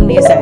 music.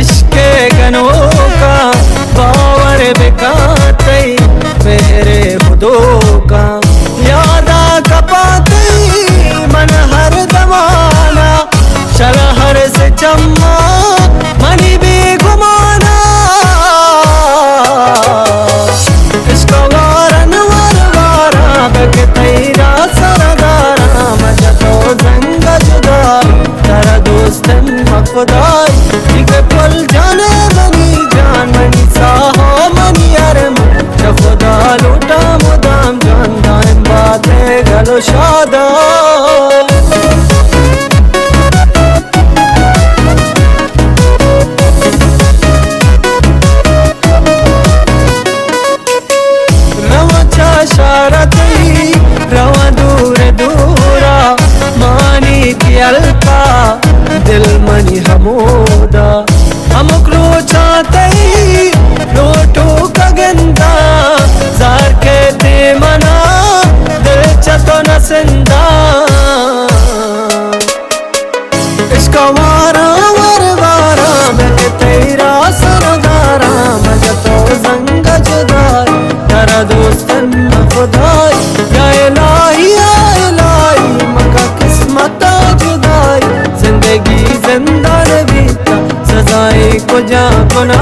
इश्के गनों का बावर बिकाते मेरे खुदों का यादा कपाते मन हर दमाना चला हर से चम्मा मनी भी घुमाना इसका वारन वरवारा बक तेरा सरदारा मजा तो जंग जुदा तेरा दोस्त खुदाई पल जाने मनी जान मनी साहो मनी अरम खुदा लूटा मुदाम जान दाम बातें गलो शादा रवा चाशारती रवा दूर दूरा मानी की अल्पा दिल मनी हमोदा अमुक लो चाहते लोटो का गंदा जार के दे मना दिल चतो न सिंदा इसका वारा वरवारा मैं तेरा सरदारा मजा तो जंग जुदाई तेरा दोस्तन खुदाई या इलाही मका किस्मत जुदाई जिंदगी जिंदा नबी सजाए को जा बना